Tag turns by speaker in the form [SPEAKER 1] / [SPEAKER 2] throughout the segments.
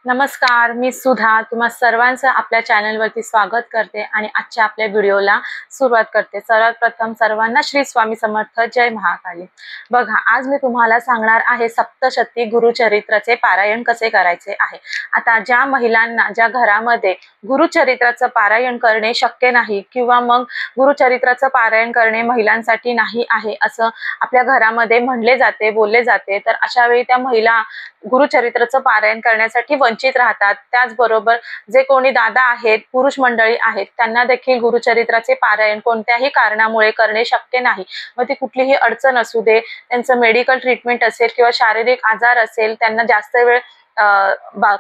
[SPEAKER 1] नमस्कार, मी सुधा तुम्हा सर्वांचं आपल्या चॅनलवरती स्वागत करते आणि आजच्या आपल्या व्हिडिओला सुरुवात करते। सर्वात प्रथम सर्वांना श्री स्वामी समर्थ, जय महाकाली। बघा, आज मी तुम्हाला सांगणार आहे सप्तशती गुरुचरित्राचे पारायण कसे करायचे आहे। आता ज्या महिलांना ज्या घरामध्ये गुरुचरित्राचं पारायण करणे शक्य नाही किंवा मग गुरुचरित्राचं पारायण करणे महिलांसाठी नाही आहे असं आपल्या घरामध्ये म्हणले जाते, बोलले जाते, तर अशा वेळी त्या महिला गुरुचरित्राचं पारायण करण्यासाठी वंचित राहतात। त्याचबरोबर जे कोणी दादा आहेत, पुरुष मंडळी आहेत, त्यांना देखील गुरुचरित्राचे पारायण कोणत्याही कारणामुळे करणे शक्य नाही। मग ती कुठलीही अडचण असू दे, त्यांचं मेडिकल ट्रीटमेंट असेल किंवा शारीरिक आजार असेल, त्यांना जास्त वेळ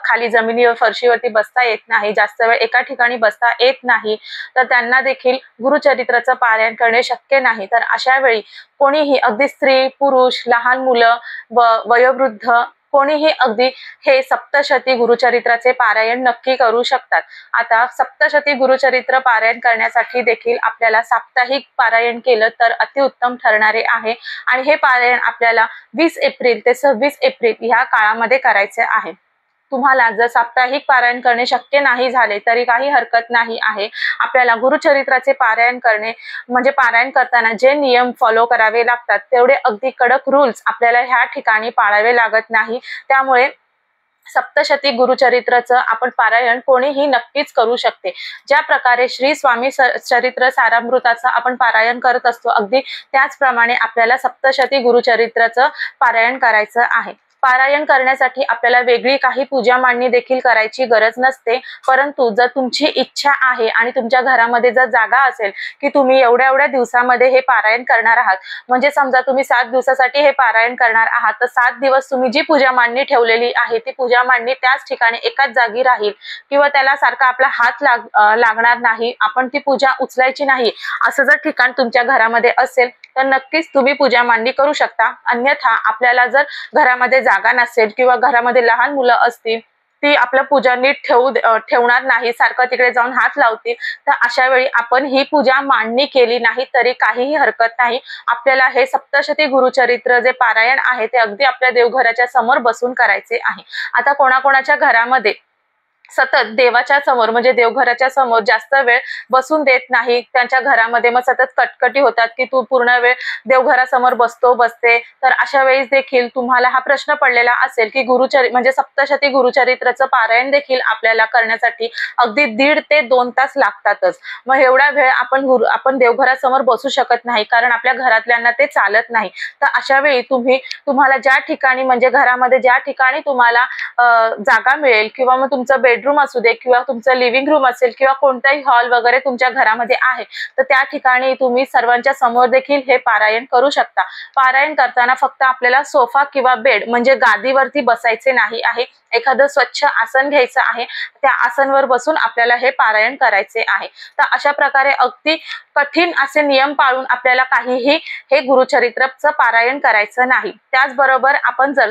[SPEAKER 1] खाली जमिनीवर फरशीवरती बसता येत नाही, जास्त वेळ एका ठिकाणी बसता येत नाही, तर त्यांना देखील गुरुचरित्राचं पारायण करणे शक्य नाही। तर अशा वेळी कोणीही, अगदी स्त्री पुरुष, लहान मुलं वयोवृद्ध कोणीही अगदी हे सप्तशती गुरुचरित्राचे पारायण नक्की करू शकतात। आता सप्तशती गुरुचरित्र पारायण करण्यासाठी देखील आपल्याला साप्ताहिक पारायण केलं तर अतिउत्तम ठरणारे आहे आणि हे पारायण आपल्याला 20 एप्रिल ते 26 एप्रिल या काळामध्ये करायचे आहे। तुम्हाला जर साप्ताहिक पारायण करणे शक्य नाही झाले तरी काही हरकत नाही आहे। आपल्याला गुरुचरित्राचे पारायण करणे म्हणजे पारायण करताना जे नियम फॉलो करावे लागतात तेवढे अगदी कडक रूल्स आपल्याला ह्या ठिकाणी पाळावे लागत नाही। त्यामुळे सप्तशती गुरुचरित्राचं आपण पारायण कोणीही नक्कीच करू शकते। ज्या प्रकारे श्री स्वामी चरित्र सारामृताचं आपण पारायण करत असतो, अगदी त्याचप्रमाणे आपल्याला सप्तशती गुरुचरित्राचं पारायण करायचं आहे। पारायण करण्यासाठी आपल्याला वेगळी काही पूजा मांडणी देखील करायची गरज नसते, परंतु जर तुमची इच्छा आहे आणि तुमच्या घरामध्ये जर जागा असेल की तुम्ही एवढ्या दिवसामध्ये हे पारायण करणार आहात, म्हणजे समजा तुम्ही 7 दिवसासाठी हे पारायण करणार आहात, तर 7 दिवस तुम्ही जी पूजा मांडणी ठेवलेली आहे ती पूजा मांडणी त्याच ठिकाणी एकाच जागी राहील किंवा त्याला सारखा आपला हात लागणार नाही, आपण ती पूजा उचलायची नाही, असं जर ठिकाण तुमच्या घरामध्ये असेल तर नक्कीच तुम्ही पूजा मांडणी करू शकता। अन्यथा आपल्याला जर घरामध्ये जागा नसेल किंवा घरामध्ये लहान मुलं असतील, ती आपलं पूजा नीट ठेवणार नाही, सारखं तिकडे जाऊन हात लावतील, तर अशा वेळी आपण ही पूजा मांडणी केली नाही तरी काहीही हरकत नाही। आपल्याला हे सप्तशती गुरुचरित्र जे पारायण आहे ते अगदी आपल्या देवघराच्या समोर बसून करायचे आहे। आता कोणाकोणाच्या घरामध्ये सतत देवाच्या समोर म्हणजे देवघराच्या समोर जास्त वेळ बसून देत नाही, त्यांच्या घरामध्ये मग सतत कटकटी होतात की तू पूर्ण वेळ देवघरासमोर बसते, तर अशा वेळेस देखील तुम्हाला हा प्रश्न पडलेला असेल की म्हणजे सप्तशती गुरुचरित्राचं पारायण देखील आपल्याला करण्यासाठी अगदी 1.5 ते 2 तास लागतातच। मग एवढा वेळ आपण देवघरासमोर बसू शकत नाही, कारण आपल्या घरातल्यांना ते चालत नाही। तर अशा वेळी तुम्हाला ज्या ठिकाणी म्हणजे घरामध्ये ज्या ठिकाणी तुम्हाला जागा मिळेल किंवा मग तुमचं बेडरूम असू दे किंवा तुमचं लिव्हिंग रूम असेल किंवा कोणताही हॉल वगैरे तुमच्या घरामध्ये आहे, तर त्या ठिकाणी तुम्ही सर्वांच्या समोर देखील हे पारायण करू शकता। पारायण करताना फक्त आपल्याला सोफा किंवा बेड म्हणजे गादीवरती बसायचे नाही आहे, एखादं स्वच्छ आसन घ्यायचं आहे, त्या आसनवर बसून आपल्याला हे पारायण करायचे आहे। तर अशा प्रकारे अगदी कठीण असे नियम पाळून आपल्याला काहीही हे गुरुचरित्राचं पारायण करायचं नाही। त्याचबरोबर आपण जर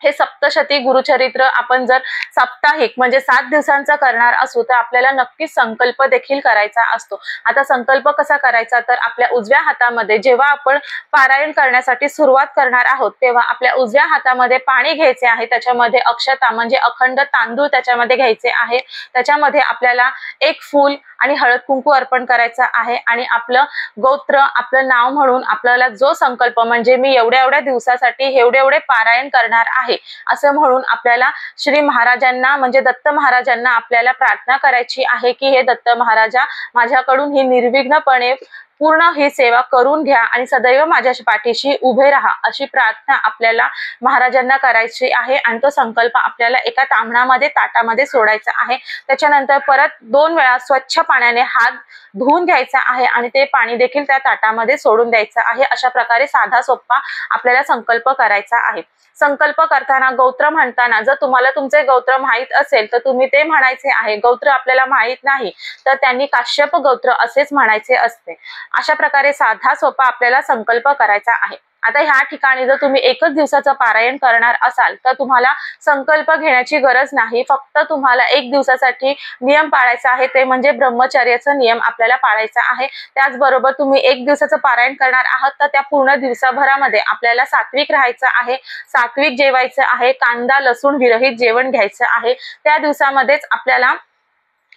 [SPEAKER 1] हे सप्तशती गुरुचरित्र आपण जर साप्ताहिक म्हणजे 7 दिवसांचा करणार असू तर आपल्याला नक्कीच संकल्प देखील करायचा असतो। आता संकल्प कसा करायचा, तर आपल्या उजव्या हातामध्ये जेव्हा आपण पारायण करण्यासाठी सुरुवात करणार आहोत तेव्हा आपल्या उजव्या हातामध्ये पाणी घ्यायचे आहे, त्याच्यामध्ये अक्षता म्हणजे अखंड तांदूळ त्याच्यामध्ये घ्यायचे आहे, त्याच्यामध्ये आपल्याला 1 फूल आणि हळद कुंकू अर्पण करायचा आहे आणि आपलं गोत्र, आपलं नाव म्हणून आपल्याला जो संकल्प म्हणजे मी एवढ्या दिवसासाठी एवढे पारायण करणार आहे असं म्हणून आपल्याला श्री महाराजांना म्हणजे दत्त महाराजांना आपल्याला प्रार्थना करायची आहे की हे दत्त महाराजा, माझ्याकडून ही निर्विघ्नपणे पूर्ण ही सेवा करून घ्या आणि सदैव माझ्या पाठीशी उभे राहा, अशी प्रार्थना आपल्याला महाराजांना करायची आहे। आणि तो संकल्प आपल्याला एका ताटामध्ये सोडायचा आहे। त्याच्यानंतर परत 2 वेळा स्वच्छ पाण्याने हात धुवून घ्यायचा आहे आणि ते पाणी देखील त्या ताटामध्ये सोडून द्यायचं आहे। अशा प्रकारे साधा सोपा आपल्याला संकल्प करायचा आहे। संकल्प करताना गोत्र म्हणताना जर तुम्हाला तुमचे गोत्र माहित असेल तर तुम्ही ते म्हणायचे आहे, गोत्र आपल्याला माहित नाही तर त्यांनी काश्यप गोत्र असेच म्हणायचे असते। अशा प्रकारे साधा सोपा आपल्याला संकल्प करायचा आहे। आता ह्या ठिकाणी जर तुम्ही एकच दिवसाचं पारायण करणार असाल तर तुम्हाला संकल्प घेण्याची गरज नाही, फक्त तुम्हाला एक दिवसासाठी नियम पाळायचा आहे, ते म्हणजे ब्रह्मचर्याचा नियम आपल्याला पाळायचा आहे। त्याचबरोबर तुम्ही एक दिवसाचं पारायण करणार आहात तर त्या पूर्ण दिवसाभरामध्ये आपल्याला सात्विक राहायचं आहे, सात्विक जेवायचं आहे, कांदा लसूण विरहित जेवण घ्यायचं आहे। त्या दिवसामध्येच आपल्याला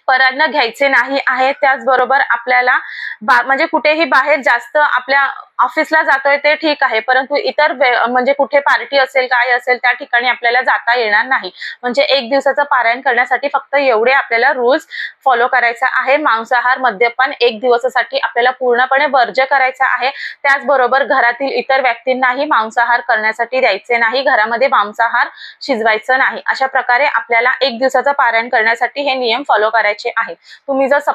[SPEAKER 1] परान्न घ्यायचे नाही आहे। त्याचबरोबर आपल्याला म्हणजे कुठेही बाहेर जास्त आपल्या ऑफिसला जातोय ते ठीक आहे, परंतु इतर म्हणजे कुठे पार्टी असेल काय असेल त्या ठिकाणी आपल्याला जाता येणार नाही। म्हणजे एक दिवसाचं पारायण करण्यासाठी फक्त एवढे आपल्याला रूल्स फॉलो करायचा आहे। मांसाहार मद्यपान एक दिवसासाठी आपल्याला पूर्णपणे वर्ज्य करायचा आहे। त्याचबरोबर घरातील इतर व्यक्तींनाही मांसाहार करण्यासाठी द्यायचे नाही, घरामध्ये मांसाहार शिजवायचं नाही। अशा प्रकारे आपल्याला एक दिवसाचं पारायण करण्यासाठी हे नियम फॉलो करायचे आहे। तुम्ही जर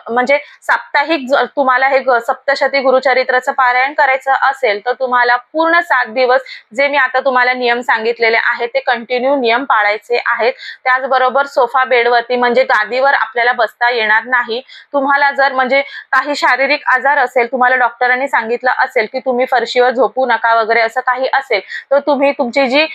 [SPEAKER 1] म्हणजे साप्ताहिक तुम्हाला हे सप्तशती गुरुचरित्राचं पारायण करायचं असेल तर तुम्हाला पूर्ण 7 दिवस जे मी आता तुम्हाला नियम सांगितलेले आहेत ते कंटिन्यू नियम पाळायचे आहेत। त्याचबरोबर सोफा बेडवरती म्हणजे गादीवर आपल्याला बसता येणार नाही। तुम्हाला जर म्हणजे काही शारीरिक आजार असेल, तुम्हाला डॉक्टरांनी सांगितलं असेल की तुम्ही फरशीवर झोपू नका वगैरे असं काही असेल तर तुम्ही तुमची जी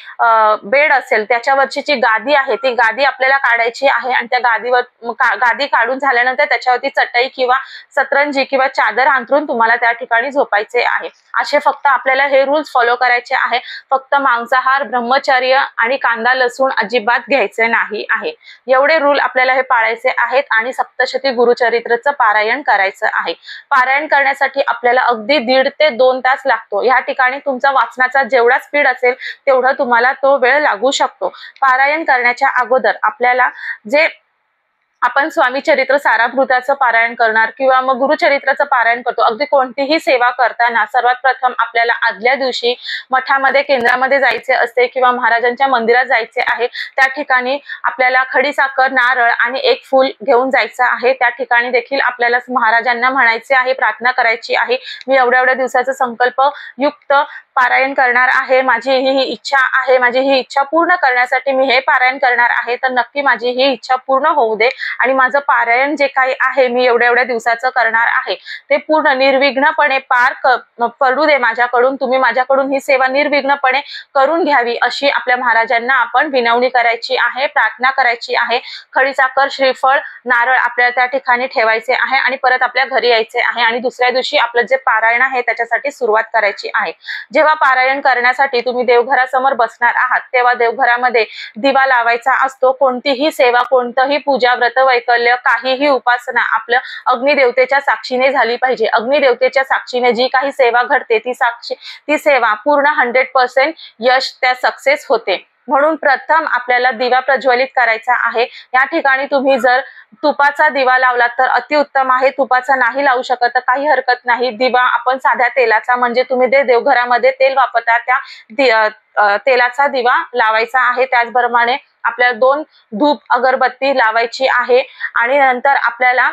[SPEAKER 1] बेड असेल त्याच्यावरची जी गादी आहे ती गादी आपल्याला काढायची आहे आणि त्या गादीवर गादी काढून झाल्यानंतर त्याच्यावरती चटई किंवा सतरंजी किंवा चादर अंथरून तुम्हाला त्या ठिकाणी झोपायचे आहे। असे फक्त आपल्याला हे रूल्स फॉलो करायचे आहे। फक्त मांसाहार, ब्रह्मचर्य आणि कांदा लसूण अजिबात घ्यायचे नाही आहे। एवढे रूल आपल्याला हे पाळायचे आहेत आणि सप्तशती गुरुचरित्राचं पारायण करायचं आहे। पारायण करण्यासाठी आपल्याला अगदी 1.5 ते 2 तास लागतो। या ठिकाणी तुमचा वाचनाचा जेवढा स्पीड असेल तेवढा तुम्हाला तो वेळ लागू शकतो। पारायण करण्याच्या अगोदर आपल्याला जे आपण स्वामी चरित्र सारामृताचं पारायण करणार किंवा मग गुरुचरित्राचं पारायण करतो, अगदी कोणतीही सेवा करताना सर्वात प्रथम आपल्याला आदल्या दिवशी मठामध्ये केंद्रामध्ये जायचे असते किंवा महाराजांच्या मंदिरात जायचे आहे। त्या ठिकाणी आपल्याला खडीसाखर, नारळ आणि एक फूल घेऊन जायचं आहे। त्या ठिकाणी देखील आपल्याला महाराजांना म्हणायचे आहे, प्रार्थना करायची आहे, मी एवढ्या एवढ्या दिवसाचा संकल्प युक्त पारायण करणार आहे, माझी ही इच्छा आहे, माझी ही इच्छा पूर्ण करण्यासाठी मी हे पारायण करणार आहे, तर नक्की माझी ही इच्छा पूर्ण होऊ दे आणि माझं पारायण जे काही आहे मी एवढ्या एवढ्या दिवसाचं करणार आहे ते पूर्ण निर्विघ्नपणे पार पडू दे माझ्याकडून, तुम्ही माझ्याकडून ही सेवा निर्विघ्नपणे करून घ्यावी अशी आपल्या महाराजांना आपण विनवणी करायची आहे, प्रार्थना करायची आहे। खडीसाखर, श्रीफळ, नारळ आपल्याला त्या ठिकाणी ठेवायचे आहे आणि परत आपल्या घरी यायचे आहे आणि दुसऱ्या दिवशी आपलं जे पारायण आहे त्याच्यासाठी सुरुवात करायची आहे। जेव्हा पारायण करण्यासाठी तुम्ही देवघरासमोर बसणार आहात तेव्हा देवघरामध्ये दिवा लावायचा असतो। कोणतीही सेवा, कोणतंही पूजा, व्रत, वैकल्य, काहीही उपासना आपलं अग्निदेवतेच्या साक्षीने झाली पाहिजे। अग्निदेवतेच्या साक्षीने जी काही सेवा घडते ती सेवा पूर्ण 100% यश त्या सक्सेस होते। म्हणून प्रथम आपल्याला दिवा प्रज्वलित करायचा आहे। या ठिकाणी तुम्ही जर तुपाचा दिवा लावला तर अतिउत्तम आहे, तुपाचा नाही लावू शकत तर काही हरकत नाही। दिवा आपण साध्या तेलाचा म्हणजे तुम्ही देवघरामध्ये तेल वापरता त्या तेलाचा दिवा लावायचा आहे। त्याचप्रमाणे आपल्याला 2 धूप अगरबत्ती लावायची आहे आणि नंतर आपल्याला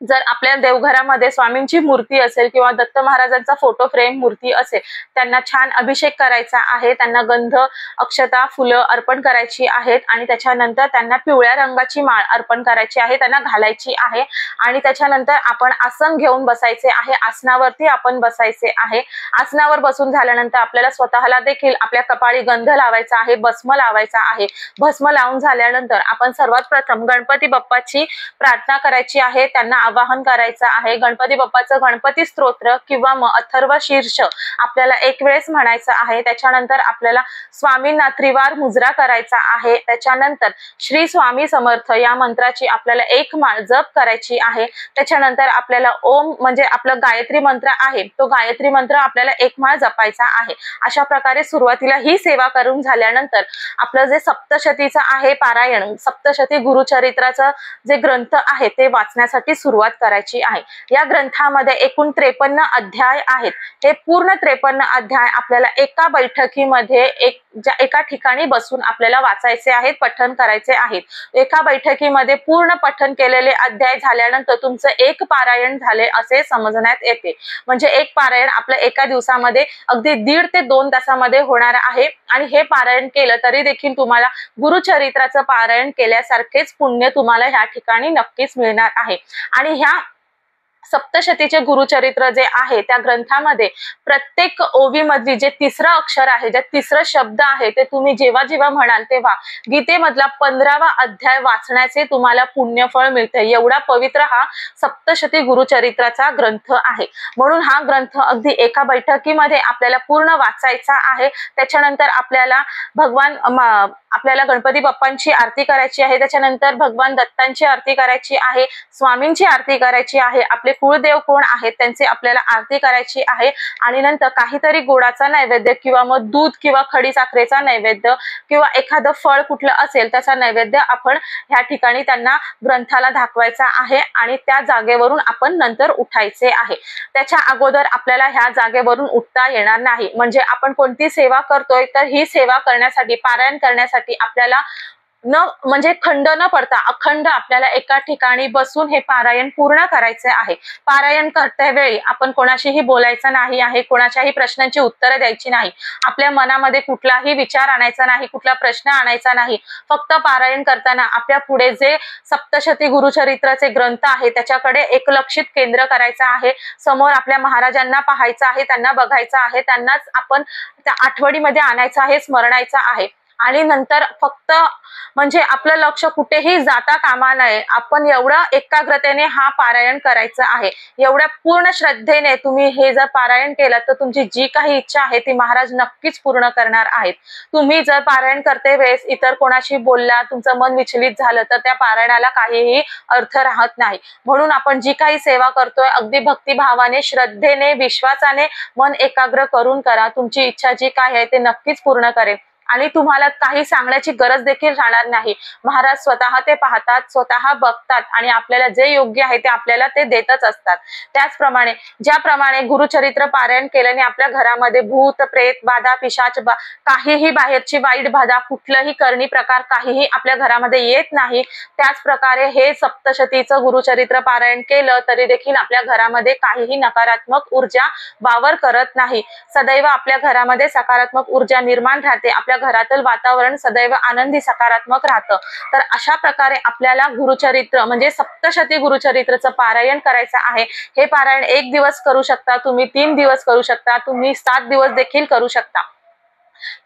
[SPEAKER 1] जर आपल्या देवघरामध्ये स्वामींची मूर्ती असेल किंवा दत्त महाराजांचा फोटो फ्रेम मूर्ती असेल त्यांना छान अभिषेक करायचा आहे, त्यांना गंध, अक्षता, फुलं अर्पण करायची आहेत आणि त्याच्यानंतर त्यांना पिवळ्या रंगाची माळ अर्पण करायची आहे, त्यांना घालायची आहे आणि त्याच्यानंतर आपण आसन घेऊन बसायचे आहे। आसनावरती आपण बसायचे आहे। आसनावर बसून झाल्यानंतर आपल्याला स्वतःला देखील आपल्या कपाळी गंध लावायचा आहे, भस्म लावायचा आहे। भस्म लावून झाल्यानंतर आपण सर्वात प्रथम गणपती बाप्पाची प्रार्थना करायची आहे, त्यांना आवाहन करायचं आहे। गणपती बाप्पाचं गणपती स्तोत्र किंवा मग अथर्व शीर्ष आपल्याला एक वेळेस म्हणायचं आहे। त्याच्यानंतर आपल्याला स्वामींना त्रिवार मुजरा करायचा आहे। त्याच्यानंतर श्री स्वामी समर्थ या मंत्राची आपल्याला 1 माळ जप करायची आहे। त्याच्यानंतर आपल्याला ओम म्हणजे आपलं गायत्री मंत्र आहे तो गायत्री मंत्र आपल्याला 1 माळ जपायचा आहे। अशा प्रकारे सुरुवातीला ही सेवा करून झाल्यानंतर आपलं जे सप्तशतीचं आहे पारायण, सप्तशती गुरुचरित्राचं जे ग्रंथ आहे ते वाचण्यासाठी सुरुवात करायची आहे। या ग्रंथामध्ये एकूण 53 अध्याय आहेत। हे पूर्ण 53 अध्याय आपल्याला एका बैठकीमध्ये एका ठिकाणी बसून आपल्याला वाचायचे आहेत, पठण करायचे आहेत। एका बैठकीमध्ये पूर्ण पठण केलेले अध्याय झाल्यानंतर तुमचं एक पारायण झाले असे समजण्यात येते। म्हणजे एक पारायण आपलं एका दिवसामध्ये अगदी 1.5 ते 2 तासामध्ये होणार आहे आणि हे पारायण केलं तरी देखील तुम्हाला गुरुचरित्राचं पारायण केल्यासारखेच पुण्य तुम्हाला ह्या ठिकाणी नक्कीच मिळणार आहे। आणि ह्या सप्तशतीचे गुरुचरित्र जे आहे त्या ग्रंथामध्ये प्रत्येक ओवीमधली जे तिसरं अक्षर आहे, जे तिसरं शब्द आहे, ते तुम्ही जेव्हा जेव्हा म्हणाल तेव्हा गीतेमधला 15वा अध्याय वाचण्याचे तुम्हाला पुण्यफळ मिळते। एवढा पवित्र हा सप्तशती गुरुचरित्राचा ग्रंथ आहे। म्हणून हा ग्रंथ अगदी एका बैठकीमध्ये आपल्याला पूर्ण वाचायचा आहे। त्याच्यानंतर आपल्याला आपल्याला गणपती बाप्पांची आरती करायची आहे, त्याच्यानंतर भगवान दत्तांची आरती करायची आहे, स्वामींची आरती करायची आहे, आपले कुळदेव कोण आहेत त्यांची आपल्याला आरती करायची आहे, आणि नंतर काहीतरी गोडाचा नैवेद्य किंवा मग दूध किंवा खडी साखरेचा नैवेद्य किंवा एखादं फळ कुठलं असेल त्याचा नैवेद्य आपण ह्या ठिकाणी त्यांना ग्रंथाला दाखवायचा आहे आणि त्या जागेवरून आपण नंतर उठायचे आहे। त्याच्या अगोदर आपल्याला ह्या जागेवरून उठता येणार नाही। म्हणजे आपण कोणती सेवा करतोय तर ही सेवा करण्यासाठी, पारायण करण्यासाठी आपल्याला म्हणजे खंड न पडता अखंड आपल्याला एका ठिकाणी बसून हे पारायण पूर्ण करायचे आहे। पारायण करते वेळी आपण कोणाशीही बोलायचं नाही आहे, कोणाच्याही प्रश्नांची उत्तरं द्यायची नाही, आपल्या मनामध्ये कुठलाही विचार आणायचा नाही, कुठला प्रश्न आणायचा नाही। फक्त पारायण करताना आपल्या पुढे जे सप्तशती गुरुचरित्राचे ग्रंथ आहे त्याच्याकडे एक लक्षित केंद्र करायचं आहे। समोर आपल्या महाराजांना पाहायचं आहे, त्यांना बघायचं आहे, त्यांनाच आपण त्या आठवणीमध्ये आणायचं आहे, स्मरणायचं आहे। आणि नंतर फक्त म्हणजे आपलं लक्ष कुठेही जाता कामा नये। आपण एवढं एकाग्रतेने हा पारायण करायचं आहे, एवढ्या पूर्ण श्रद्धेने तुम्ही हे जर पारायण केलं तर तुमची जी काही इच्छा आहे ती महाराज नक्कीच पूर्ण करणार आहेत। तुम्ही जर पारायण करते वेळेस इतर कोणाशी बोलला, तुमचं मन विचलित झालं तर त्या पारायणाला काहीही अर्थ राहत नाही। म्हणून आपण जी काही सेवा करतोय अगदी भक्तिभावाने, श्रद्धेने, विश्वासाने मन एकाग्र करून करा। तुमची इच्छा जी काय आहे ते नक्कीच पूर्ण करेल आणि तुम्हाला काही सांगण्याची गरज देखील राहणार नाही। महाराज स्वतः ते पाहतात, स्वतः बघतात आणि आपल्याला जे योग्य आहे ते आपल्याला ते देतच असतात। त्याचप्रमाणे ज्याप्रमाणे गुरुचरित्र पारायण केल्याने आपल्या घरामध्ये भूत, प्रेत, बाधा, पिशाच, काहीही बाहेरची वाईट बाधा, कुठलाही करणी प्रकार काहीही आपल्या घरामध्ये येत नाही। त्याच प्रकारे हे सप्तशतीचं गुरुचरित्र पारायण केलं तरी देखील आपल्या घरामध्ये काहीही नकारात्मक ऊर्जा वावर करत नाही। सदैव आपल्या घरामध्ये सकारात्मक ऊर्जा निर्माण राहते, आपल्या घरातील वातावरण सदैव आनंदी सकारात्मक राहतं। तर अशा प्रकारे आपल्याला गुरुचरित्र म्हणजे सप्तशती गुरुचरित्रचं पारायण करायचं आहे। हे पारायण 1 दिवस करू शकता तुम्ही, 3 दिवस करू शकता, तुम्ही 7 दिवस देखील करू शकता।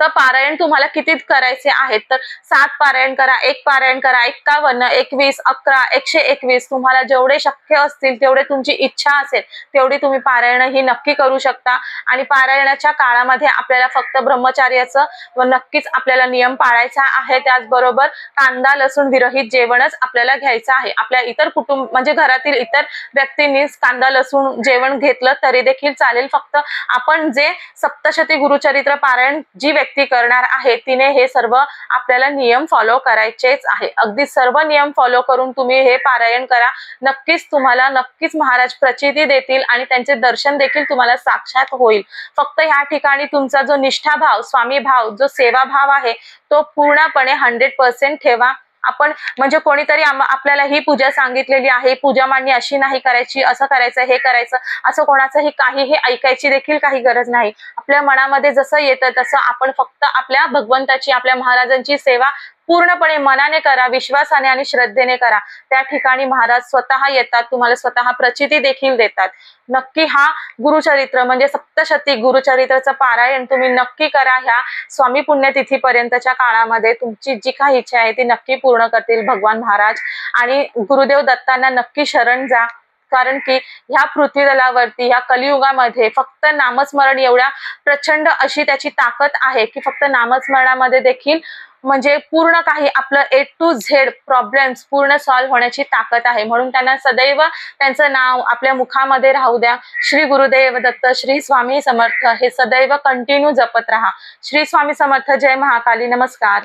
[SPEAKER 1] तर पारायण तुम्हाला किती करायचे आहेत तर 7 पारायण करा, 1 पारायण करा, 51, 21, 11, 121 तुम्हाला जेवढे शक्य असतील तेवढे, तुमची इच्छा असेल तेवढी तुम्ही पारायण ही नक्की करू शकता। आणि पारायणाच्या काळामध्ये आपल्याला फक्त ब्रह्मचार्याचं नक्कीच आपल्याला नियम पाळायचा आहे। त्याचबरोबर कांदा लसूण विरहित जेवणच आपल्याला घ्यायचं आहे। आपल्या इतर कुटुंब म्हणजे घरातील इतर व्यक्तींनी कांदा लसूण जेवण घेतलं तरी देखील चालेल। फक्त आपण जे सप्तशती गुरुचरित्र पारायण जी व्यक्ती करणार आहे तिने हे सर्व आपल्याला नियम फॉलो करायचेच आहे। अगदी सर्व नियम फॉलो करून तुम्ही हे पारायण करा, नक्कीच तुम्हाला नक्कीच महाराज प्रचिती देतील आणि त्यांचे दर्शन देखील तुम्हाला साक्षात होईल। फक्त ह्या ठिकाणी तुमचा जो निष्ठाभाव, स्वामी भाव, जो सेवा भाव आहे तो पूर्णपणे 100% ठेवा। आपण म्हणजे कोणीतरी आपल्याला ही पूजा सांगितलेली आहे, पूजा मांडणी अशी नाही करायची, असं करायचं, हे करायचं, असं कोणाचंही काहीही ऐकायची देखील काही गरज नाही। आपल्या मनामध्ये जसं येतं तसं आपण फक्त आपल्या भगवंताची, आपल्या महाराजांची सेवा पूर्णपणे मनाने करा, विश्वासाने आणि श्रद्धेने करा। त्या ठिकाणी महाराज स्वतः येतात, तुम्हाला स्वतः प्रचिती देखील देतात। नक्की हा गुरुचरित्र म्हणजे सप्तशती गुरुचरित्राचं पारायण तुम्ही नक्की करा। ह्या स्वामी पुण्यतिथीपर्यंतच्या काळामध्ये तुमची जी काही इच्छा आहे ती नक्की पूर्ण करतील भगवान महाराज। आणि गुरुदेव दत्तांना नक्की शरण जा, कारण की ह्या पृथ्वी तलावरती ह्या कलियुगामध्ये फक्त नामस्मरण एवढ्या प्रचंड अशी त्याची ताकद आहे की फक्त नामस्मरणामध्ये देखील म्हणजे पूर्ण काही आपलं A to Z प्रॉब्लेम्स पूर्ण सॉल्व्ह होण्याची ताकद आहे। म्हणून त्यांना सदैव त्यांचं नाव आपल्या मुखामध्ये राहू द्या। श्री गुरुदेव दत्त, श्री स्वामी समर्थ हे सदैव कंटिन्यू जपत राहा। श्री स्वामी समर्थ, जय महाकाली, नमस्कार।